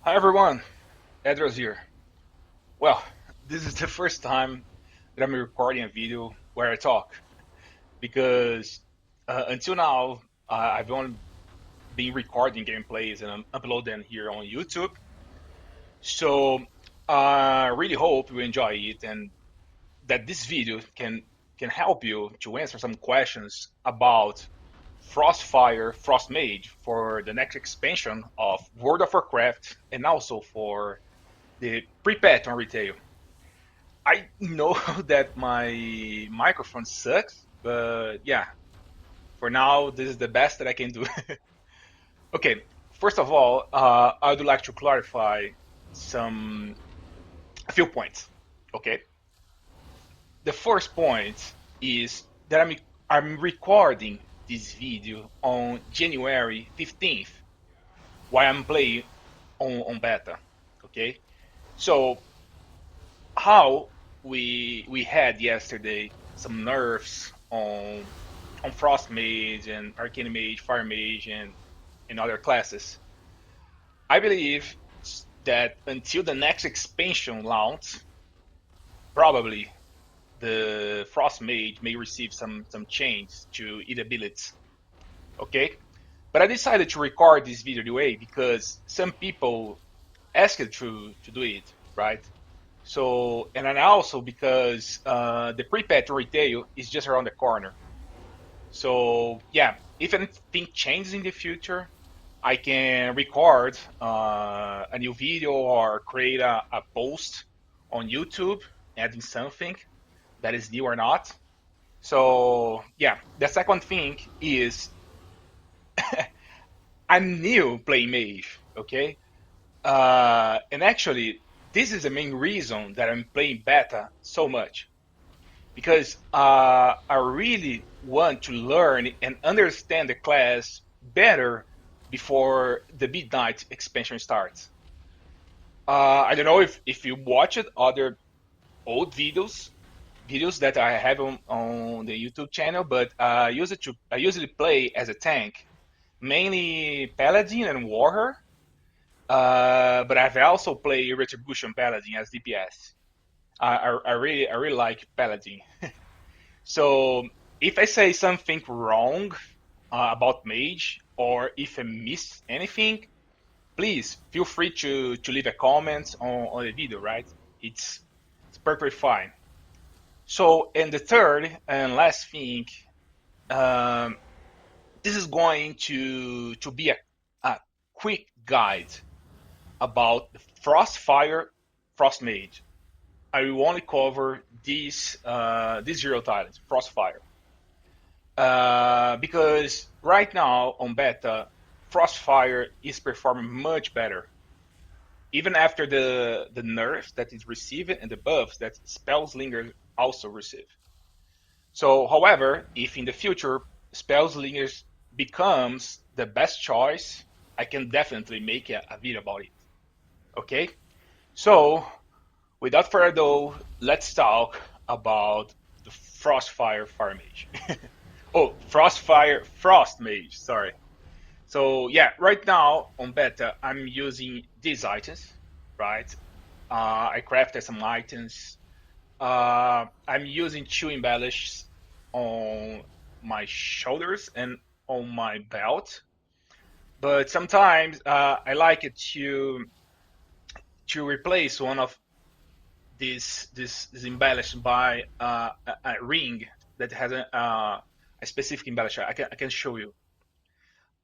Hi everyone, Edros here. Well, this is the first time that I'm recording a video where I talk because until now I've only been recording gameplays and upload them here on YouTube. So I really hope you enjoy it and that this video can help you to answer some questions about Frostfire Frost Mage for the next expansion of World of Warcraft and also for the pre-patch on retail. I know that my microphone sucks, but yeah, for now, this is the best that I can do. Okay, first of all, I would like to clarify some a few points. Okay, the first point is that I'm recording this video on January 15th while I'm playing on beta. Okay, so how we had yesterday some nerfs on Frost Mage and Arcane Mage, Fire Mage, and other classes. I believe that until the next expansion launch, probably the Frost Mage may receive some change to its abilities. Okay, but I decided to record this video anyway because some people asked to do it, right? So, and then also because the pre-patch retail is just around the corner. So, yeah, if anything changes in the future, I can record a new video or create a post on YouTube adding something that is new or not. So, yeah, the second thing is I'm new playing Mage, okay? And actually, this is the main reason that I'm playing beta so much because I really want to learn and understand the class better before the Midnight expansion starts. I don't know if you watched other old videos that I have on the YouTube channel, but I usually play as a tank, mainly Paladin and Warrior. But I've also played Retribution Paladin as DPS. I really like Paladin. So if I say something wrong about Mage, or if I miss anything, please feel free to leave a comment on the video, right? It's perfectly fine. So, and the third and last thing, um, this is going to be a quick guide about the Frostfire Frost Mage. I will only cover these hero talents, Frostfire. Because right now on beta, Frostfire is performing much better, even after the nerfs that it received and the buffs that Spellslinger also receive. So, however, if in the future Spellslinger becomes the best choice, I can definitely make a video about it. Okay, so without further ado, let's talk about the Frostfire Fire Mage. Oh, Frostfire Frost Mage, sorry. So yeah, right now on beta, I'm using these items, right? I crafted some items. I'm using two embellishes on my shoulders and on my belt. But sometimes I like it to replace one of this embellish by a ring that has a specific embellisher. I can show you.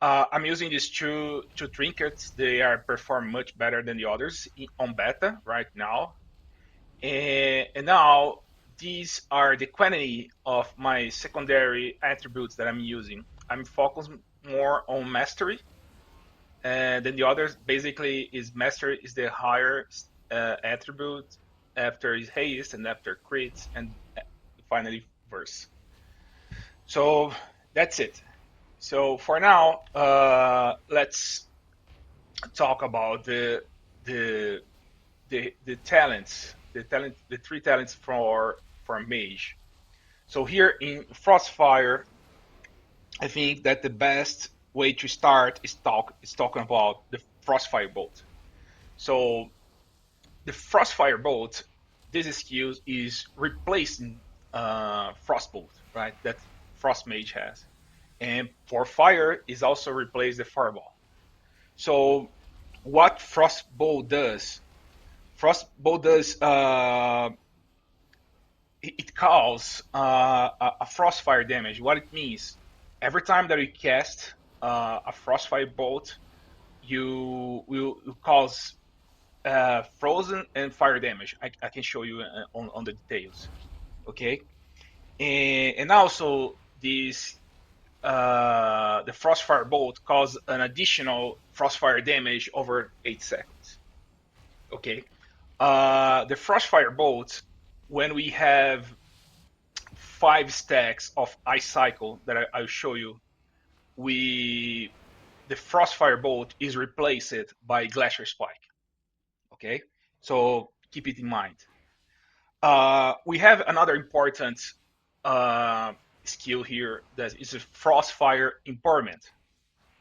I'm using these two trinkets. They are perform much better than the others on beta right now. And now these are the quantity of my secondary attributes that I'm using. I'm focused more on mastery, and then the others basically is mastery is the higher attribute after is haste and after crits and finally verse. So that's it. So for now, let's talk about the the talents, the three talents for mage. So here in Frostfire, I think that the best way to start is talking about the Frostfire bolt. So the Frostfire Bolt, this skill is replacing Frostbolt, right? That Frost Mage has. And for fire is also replace the Fireball. So what Frostbolt does? Frostbolt does it causes a Frostfire damage. What it means? Every time that you cast a Frostfire Bolt, you will cause frozen and fire damage. I can show you on the details. Okay, and also this the Frostfire Bolt cause an additional Frostfire damage over 8 seconds. Okay, the Frostfire Bolt, when we have 5 stacks of Ice Cycle that I'll show you, we the Frostfire Bolt is replaced by Glacier Spike. Okay, so keep it in mind. We have another important uh, skill here that is a Frostfire Empowerment.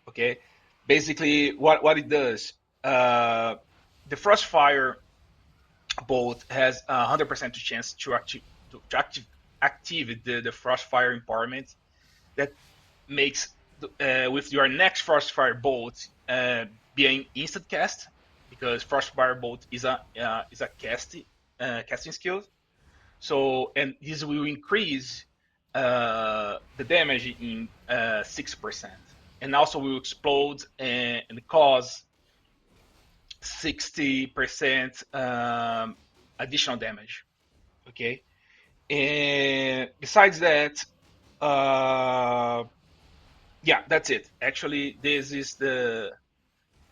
Okay, basically what it does, the Frostfire Bolt has 100% chance to activate the Frostfire Empowerment. That makes with your next Frostfire Bolt being instant cast, because Frostfire Bolt is a casting skill. So, and this will increase the damage in 6%, and also will explode and cause 60% additional damage. Okay, and besides that, uh, yeah, that's it. Actually, this is the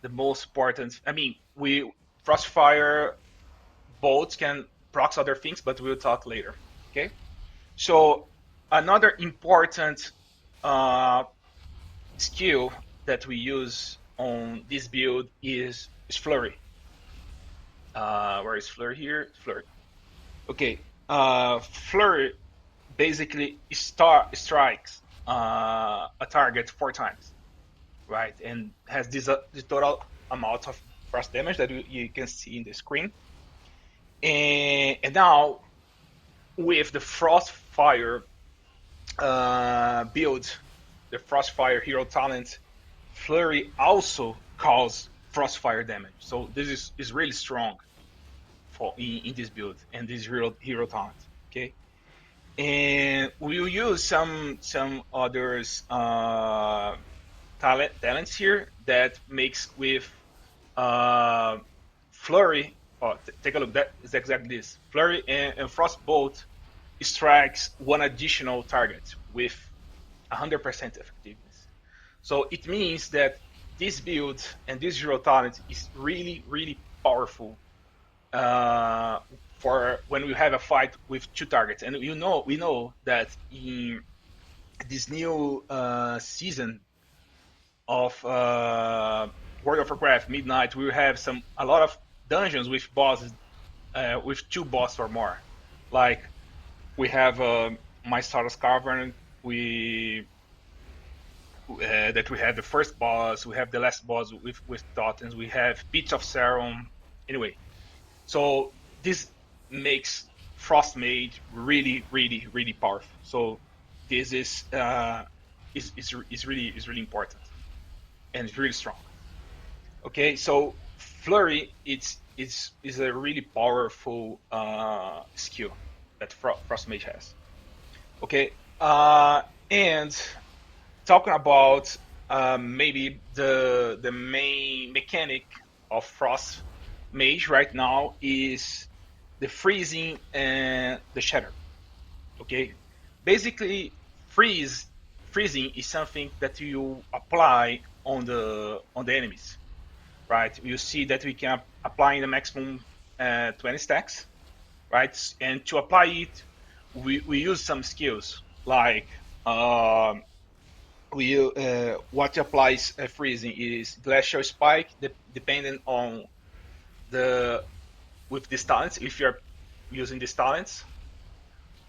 most important. I mean, we Frostfire bolts can proc other things, but we'll talk later. Okay. So another important uh, skill that we use on this build is flurry. Where is flurry here? Flurry. Okay. Flurry basically strikes a target 4 times, right? And has the total amount of frost damage that you can see in the screen. And now with the Frostfire build, the Frostfire Hero Talent, Flurry also causes Frostfire damage. So this is really strong for in this build and this hero talent. Okay, and we'll use some others talents here that makes with uh, Flurry. Oh, take a look. That is exactly this. Flurry and Frostbolt strikes one additional target with 100% effectiveness. So it means that this build and this hero talent is really powerful for when we have a fight with 2 targets. And we know that in this new season of World of Warcraft Midnight, we will have a lot of dungeons with bosses with 2 bosses or more. Like we have My Stardust Cavern, we that we have the first boss, we have the last boss with Totems, we have Pits of Sarum. Anyway, so this makes Frost Mage really powerful. So this is really important and it's really strong. Okay, so Flurry is a really powerful skill that Frost Mage has. Okay, and talking about maybe the main mechanic of Frost Mage right now is the freezing and the shatter. Okay, basically freezing is something that you apply on the enemies, right? You see that we can apply in the maximum 20 stacks, right? And to apply it, we use some skills like what applies freezing is glacial spike, depending on the with these talents if you're using these talents,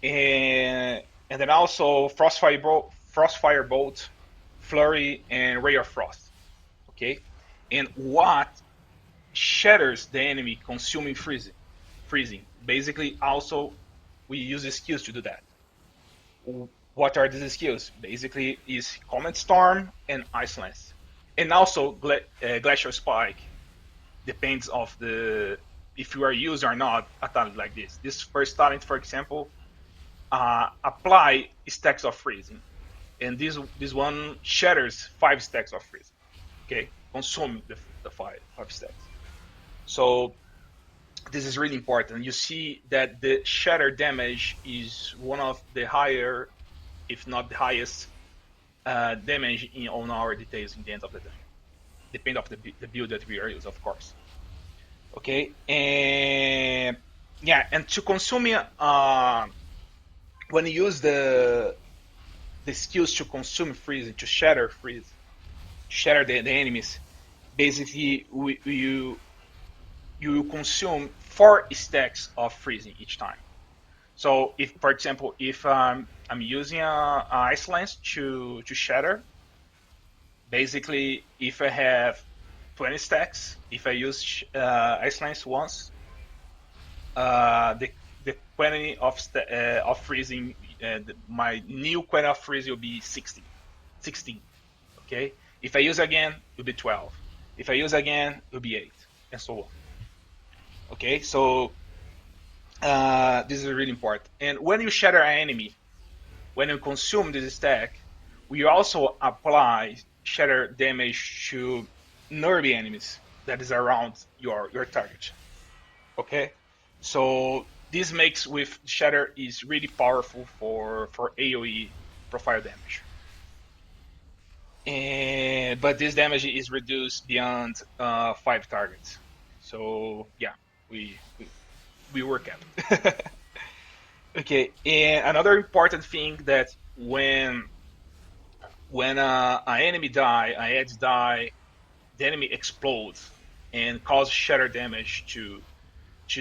and then also frostfire bolt, flurry, and ray of frost. Okay, and what shatters the enemy, consuming freezing. Basically, also we use skills to do that. What are these skills? Basically, is Comet Storm and Ice Lance, and also Glacial Spike. Depends of the if you are used or not a talent like this. This first talent, for example, apply stacks of freezing, and this one shatters 5 stacks of freezing. Okay, consume the five stacks. So this is really important. You see that the shatter damage is one of the higher, if not the highest, damage on our details in the end of the day. Depend of the build that we are using, of course. Okay, and yeah, and to consume when you use the skills to consume freeze, to shatter freeze, shatter the enemies, basically you consume 4 stacks of freezing each time. So if, for example, if I'm using a Ice Lance to shatter, basically if I have 20 stacks, if I use Ice Lance once, the quantity of freezing, my new quantity of freezing will be 16. Okay. If I use again, it will be 12. If I use again, it will be 8, and so on. Okay. So this is really important. And when you shatter an enemy, when you consume this stack, we also apply shatter damage to nervy enemies that is around your target. Okay, so this makes with shatter is really powerful for AoE profile damage. And but this damage is reduced beyond 5 targets. So yeah, we work out. Okay, and another important thing that when an enemy die, an edge die, the enemy explodes and cause shatter damage to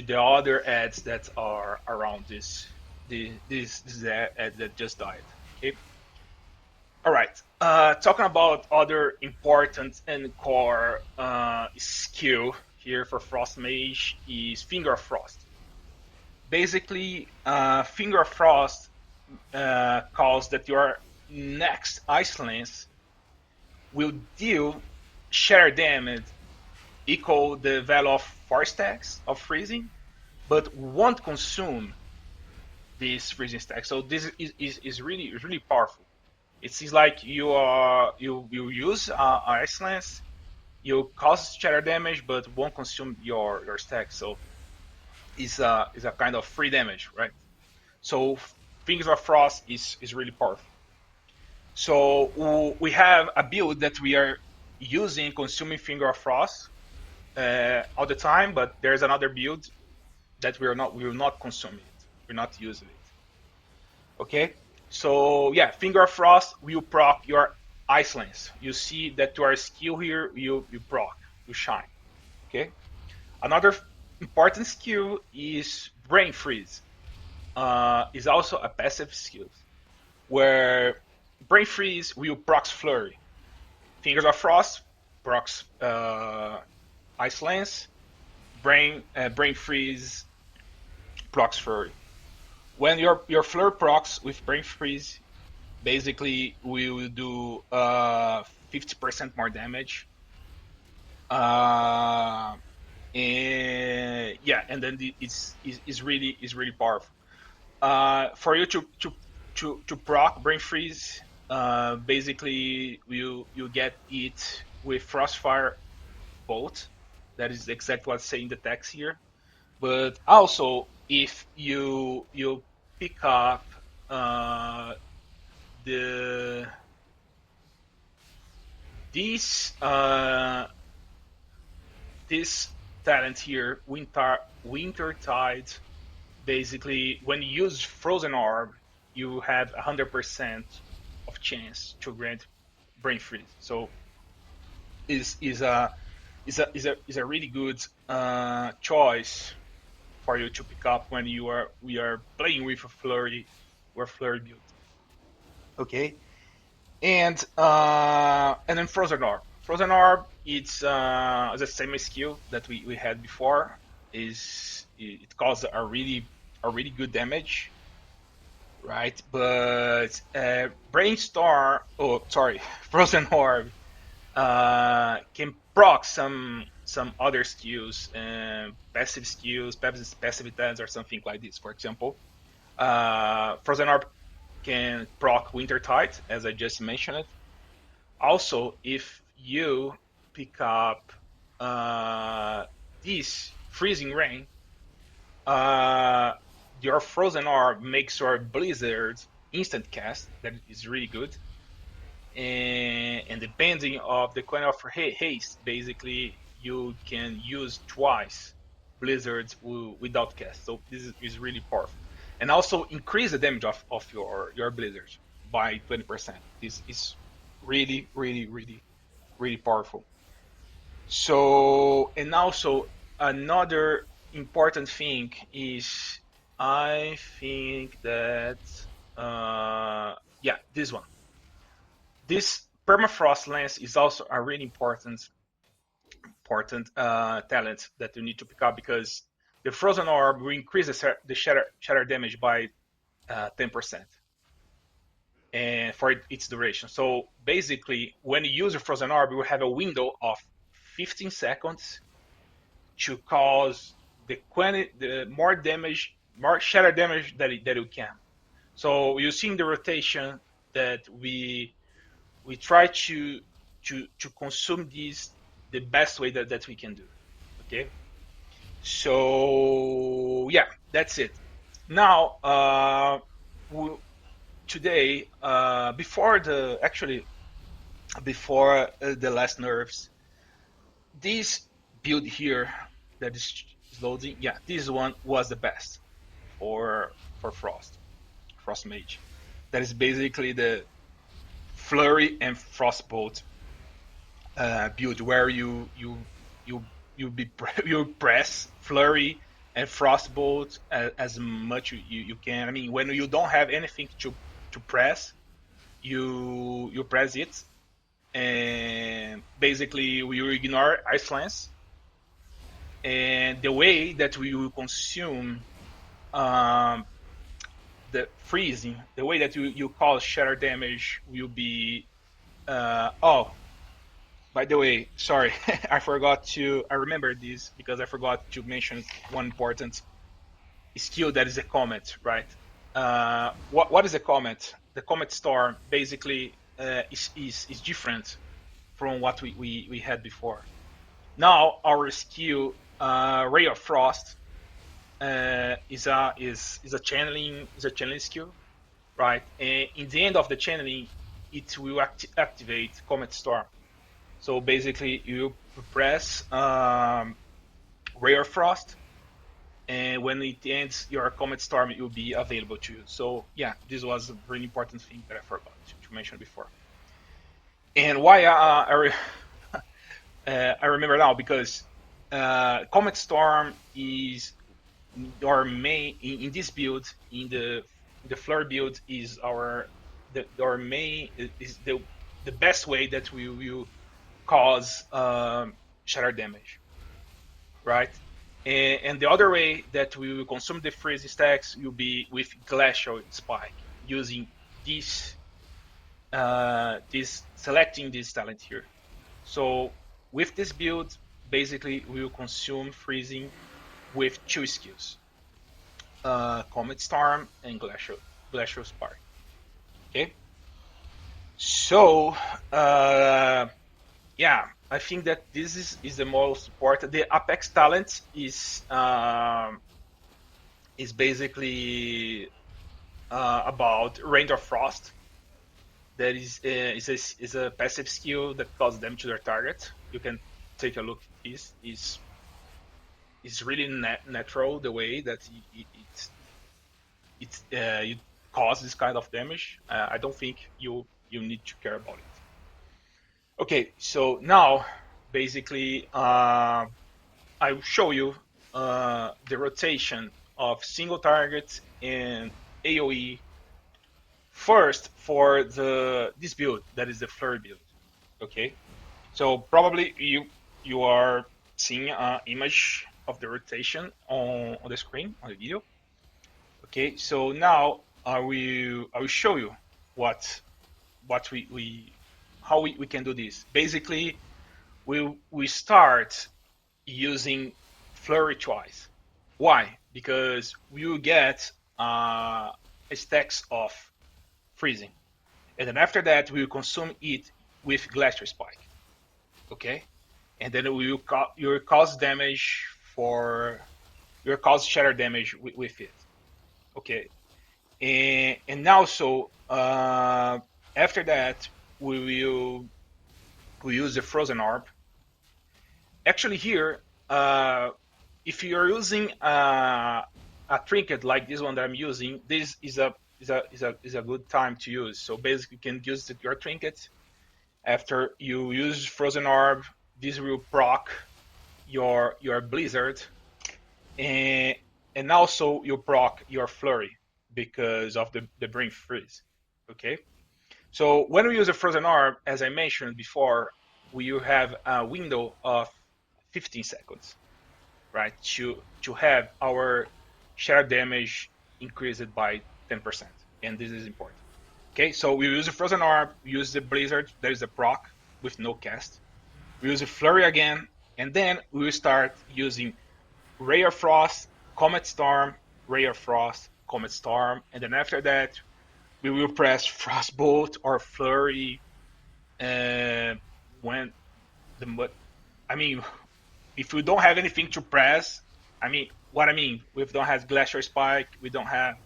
the other ads that are around this ad that just died. Okay. All right. Talking about other important and core skill here for Frost Mage is Finger of Frost. Basically, Finger of Frost calls that your next Ice Lance will deal shatter damage equal the value of 4 stacks of freezing, but won't consume this freezing stack. So this is really powerful. It seems like you use Ice Lance, you cause shatter damage, but won't consume your stack. So it's a kind of free damage, right? So Fingers of Frost is really powerful. So we have a build that we are using consuming Finger of Frost all the time, but there's another build that we will not consume it. We're not using it. Okay. So yeah, Finger of Frost will proc your Ice Lance. You see that your skill here, you proc, you shine. Okay. Another important skill is Brain Freeze. Is also a passive skill where Brain Freeze will proc Flurry. Fingers of Frost procs Ice Lance. Brain Freeze procs Flurry. When your Flurry procs with Brain Freeze, basically we will do 50% more damage. And yeah, and then it's really powerful. For you to proc Brain Freeze, basically you get it with Frostfire Bolt. That is exactly what's saying the text here. But also, if you pick up the this this talent here, Winter Tide, basically when you use Frozen Orb, you have 100% of chance to grant Brain Freeze. So is a really good choice for you to pick up when we are playing with a flurry or flurry build. Okay, and then Frozen Orb. Frozen Orb, it's the same skill that we had before. It causes a really good damage, right? But Brainstorm, oh sorry, Frozen Orb can proc some other skills, passive skills, passive attacks, or something like this. For example, Frozen Orb can proc Wintertide, as I just mentioned. Also, if you pick up this Freezing Rain, uh, your Frozen Orb makes your Blizzard instant cast. That is really good. And depending of the kind of haste, basically you can use twice blizzards without cast. So this is really powerful, and also increase the damage of your blizzards by 20%. This is really powerful. So, and also another important thing is, I think that yeah, this one, this permafrost lens is also a really important talent that you need to pick up, because the frozen orb will increase the shatter damage by 10% and for its duration. So basically, when you use a frozen orb, you will have a window of 15 seconds to cause the more damage, more shatter damage that you can. So you see in the rotation that we try to consume these the best way that we can do. Okay, so yeah, that's it. Now, today, before the actually before the last nerfs, this build here that is loading, yeah, this one was the best for Frost Mage. That is basically the Flurry and Frostbolt build, where you you press Flurry and Frostbolt as much you can. I mean, when you don't have anything to press, you press it, and basically you ignore Ice Lance. And the way that we will consume um, the freezing, the way that you cause shatter damage will be oh, by the way, sorry, I remember this because I forgot to mention one important skill, that is a comet, right? What is a comet? The comet storm basically is different from what we had before. Now our skill, Ray of Frost, is a channeling skill, right? And in the end of the channeling, it will activate Comet Storm. So basically, you press Ray of Frost, and when it ends, your Comet Storm will be available to you. So yeah, this was a really important thing that I forgot to mention before. And why I remember now, because Comet Storm is our main in this build, in the Flare build, is our main is the best way that we will cause shatter damage, right? And the other way that we will consume the freeze stacks will be with Glacial Spike, using this selecting this talent here. So with this build, basically we will consume freezing with two skills, Comet Storm and Glacial Spark. Okay, so yeah, I think that this is the most important. The Apex talent is basically about Rain of Frost. That is a passive skill that causes damage to their target. You can take a look. Is really natural, the way that it causes this kind of damage. I don't think you need to care about it. Okay, so now basically I will show you the rotation of single target and AoE first for this build, that is the flurry build. Okay, So probably you are seeing an image of the rotation on the screen on the video. Okay, so now I will show you what we how we can do this. Basically, we start using flurry twice. Why? Because we will get stacks of freezing, and then after that we will consume it with glacier spike. Okay, and then we will you will cause damage for you will cause shatter damage with it. Okay, and also after that we use the frozen orb. Actually, here, if you're using a trinket like this one that I'm using, this is a good time to use. So basically, you can use your trinket after you use frozen orb. This will proc your blizzard, and also you proc your flurry because of the bring freeze. Okay. So when we use a frozen orb, as I mentioned before, we have a window of 15 seconds, right, to have our shatter damage increased by 10%, and this is important. Okay, so we use a frozen orb, we use the blizzard, there is a proc with no cast. We use a flurry again, and then we will start using ray of frost, comet storm, ray of frost, comet storm, and then after that we will press frostbolt or flurry when the I mean, if we don't have anything to press, I mean, what I mean, we don't have glacier spike, we don't have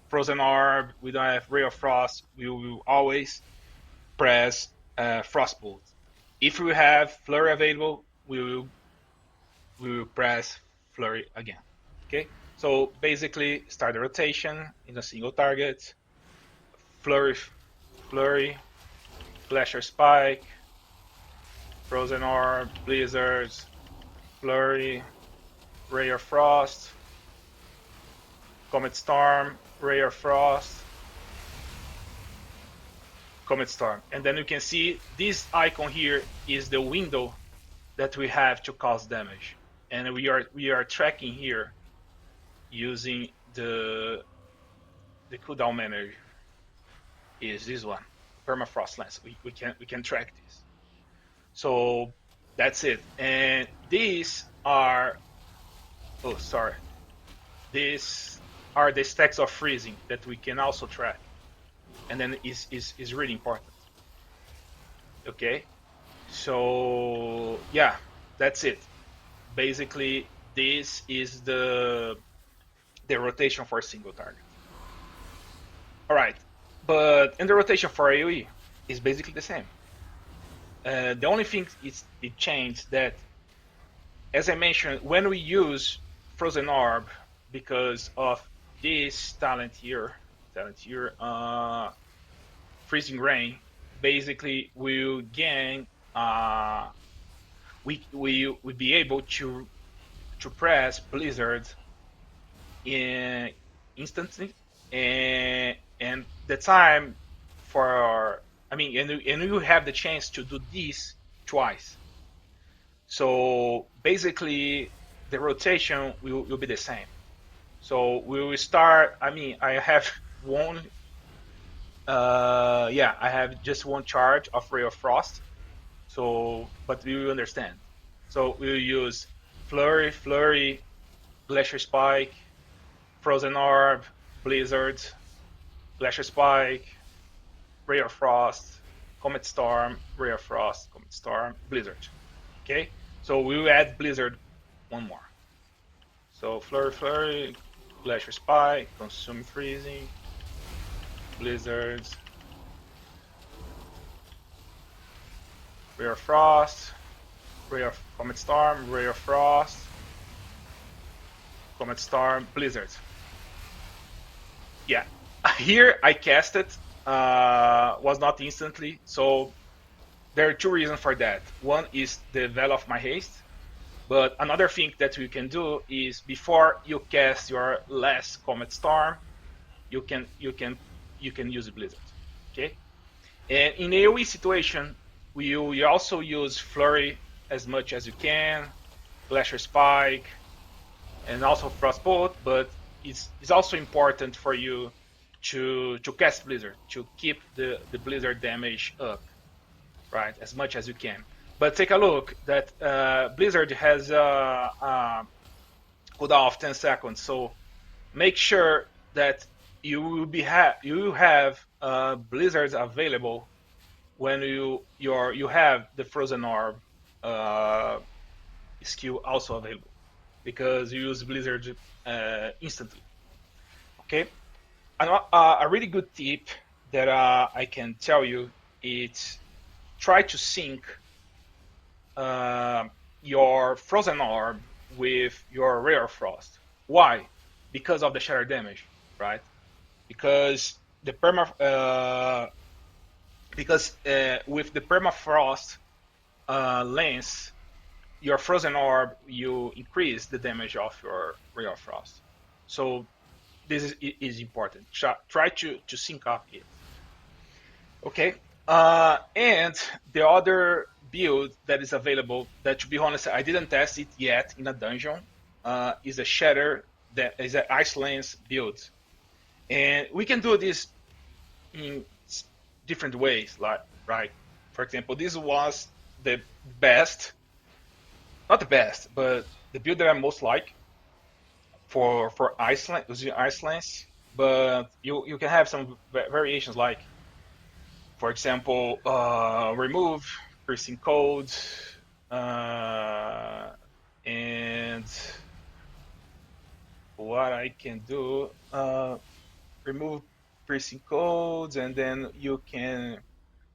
frozen orb, we don't have ray of frost, we will always press frostbolt. If we have flurry available, we will press flurry again. Okay, so basically start the rotation in a single target, flurry, flurry, glacier spike, frozen orb, blizzards, flurry, ray of frost, comet storm, ray of frost, comet storm. And then you can see this icon here is the window that we have to cause damage. And we are tracking here using the cooldown manager is this one, permafrost lens. We can track this. So that's it. And these are these are the stacks of freezing that we can also track, and then is really important. Okay, so yeah, that's it. Basically, this is the rotation for a single target. All right, but in the rotation for AoE is basically the same. The only thing it changed that, as I mentioned, when we use Frozen Orb because of this talent here, Freezing Rain, basically we'll gain, we be able to press Blizzard in instantly, and the time for, I mean, and you have the chance to do this twice. So basically, the rotation will be the same. So we will start. I mean, I have one. I have just one charge of Ray of Frost. So, but we will understand. So we will use Flurry, Glacier Spike, Frozen Orb, Blizzard, Glacier Spike, Ray of Frost, Comet Storm, Ray of Frost, Comet Storm, Blizzard. Okay, so we will add Blizzard one more. So Flurry, Glacier Spike, Consume Freezing, Blizzards, Ray of Frost, Ray of Comet Storm, Ray of Frost, Comet Storm, Blizzard. Yeah, here I cast it, was not instantly, so there are two reasons for that. One is the value of my haste, but another thing that we can do is before you cast your last Comet Storm, you can use Blizzard. Okay, and in AoE situation, we also use Flurry as much as you can, Glacier Spike, and also Frostbolt, but it's also important for you to cast Blizzard, to keep the Blizzard damage up, right, as much as you can. But take a look that Blizzard has a cooldown of 10 seconds, so make sure that you have blizzards available when you have the frozen orb uh, skill also available, because you use blizzard instantly. Okay, a really good tip that I can tell you is try to sync uh, your frozen orb with your rare frost. Why? Because of the shatter damage, right? Because the with the permafrost lens, your frozen orb, you increase the damage of your real frost. So this is important. Try to sync up it. Okay. And the other build that is available, that to be honest, I didn't test it yet in a dungeon, is a shatter, that is an ice lens build. And we can do this in different ways, like, right? For example, this was the best, not the best, but the build that I most like for Iceland, using Icelands. But you can have some variations, like, for example, remove piercing code, and what I can do, remove piercing codes, and then you can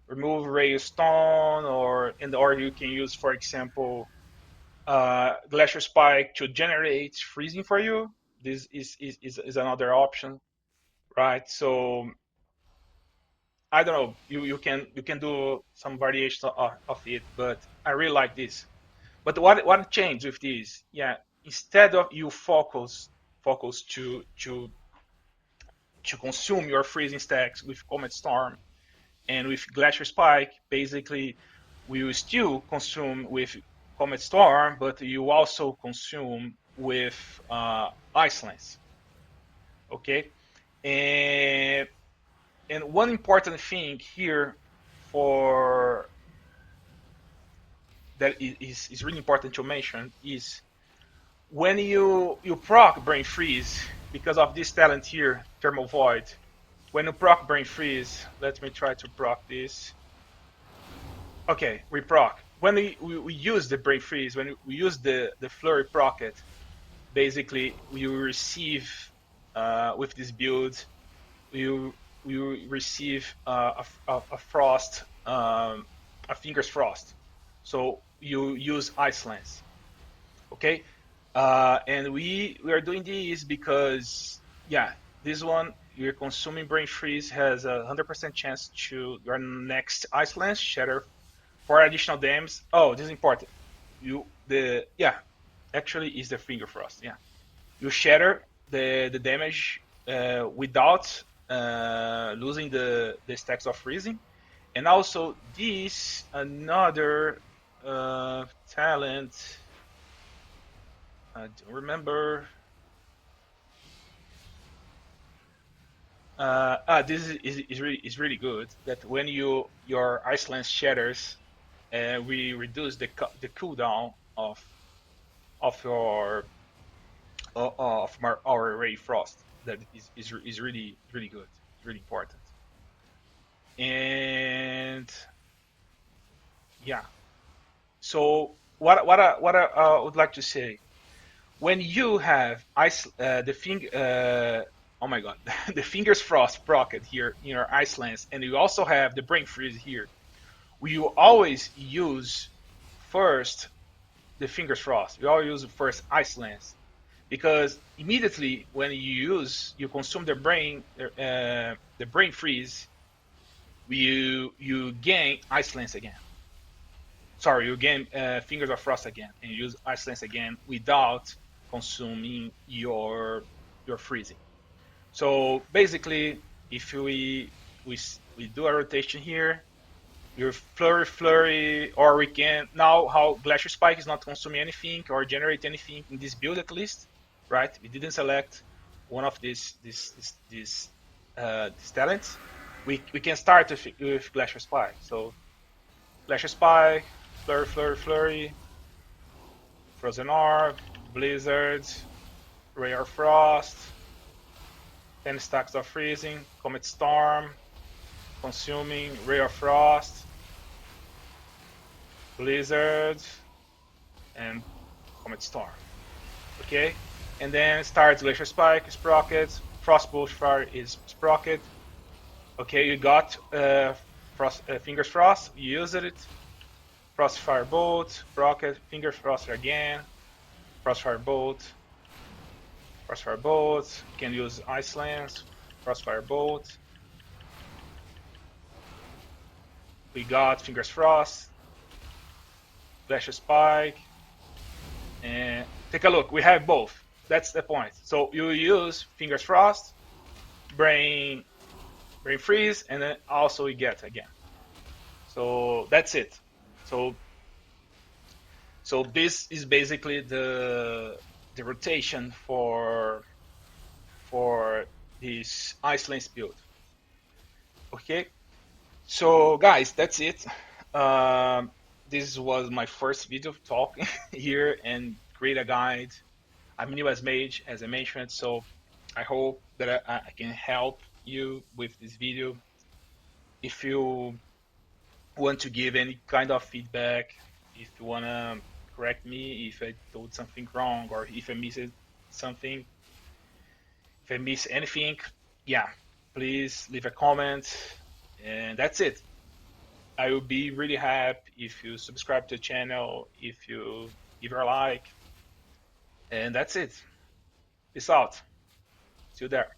remove ray of stone, or you can use, for example, glacier spike to generate freezing for you. This is another option, right? So I don't know, you can do some variations of it, but I really like this. But what changed with this? Yeah, instead of you focus to consume your freezing stacks with Comet Storm and with Glacier Spike, basically we will still consume with Comet Storm, but you also consume with Ice Lance. Okay, and one important thing here for that is really important to mention is when you proc Brain Freeze, because of this talent here, Thermal Void. When you proc Brain Freeze, let me try to proc this. Okay, we proc. When we use the Brain Freeze, when we use the Flurry Procket, basically we receive, with this build, you receive a frost, a fingers frost. So you use Ice Lance. Okay, and we are doing this because, yeah, this one, you're consuming Brain Freeze has 100% chance to your next Ice Lance shatter for additional damage. Oh, this is important. Actually is the finger frost. Yeah, you shatter the damage without losing the stacks of freezing, and also this another talent. I don't remember. This is really good. That when your Ice Lance shatters, we reduce the cooldown of your of our Ray Frost. That is really good. It's really important. And yeah, so what I would like to say, when you have oh my god, the fingers frost procket here in your Ice Lance, and you also have the brain freeze here, we will always use first the fingers frost. We always use first Ice Lance, because immediately when you consume the brain freeze, you gain Ice Lance again. Sorry, you gain Fingers of Frost again, and you use Ice Lance again without consuming your freezing. So basically, if we do a rotation here, your flurry, or we can now how Glacier Spike is not consuming anything or generate anything in this build at least, right? We didn't select one of these talents. We can start with Glacier Spike. So Glacier Spike, flurry, Frozen Orb, Blizzard, Ray of Frost, 10 stacks of freezing, Comet Storm, consuming Ray of Frost, Blizzard, and Comet Storm. Okay? And then starts Glacier Spike, Sprocket, Frostbolt Fire is Sprocket. Okay, you got Fingers Frost, you used it. Frostfire Bolt, Sprocket, Fingers Frost again, Frostfire Bolt, Frostfire Bolt. You can use Ice Lance, Frostfire Bolt. We got Fingers Frost, Glacier Spike, and take a look. We have both. That's the point. So you use Fingers Frost, Brain Freeze, and then also we get again. So that's it. So this is basically the rotation for this Ice Lance build. Okay. So guys, that's it. Um, this was my first video talking here and create a guide. I'm new as mage, as I mentioned, so I hope that I can help you with this video. If you want to give any kind of feedback, if you want to correct me if I told something wrong or if I missed something, if I miss anything, yeah, please leave a comment. And that's it. I will be really happy if you subscribe to the channel, if you give a like, and that's it. Peace out. See you there.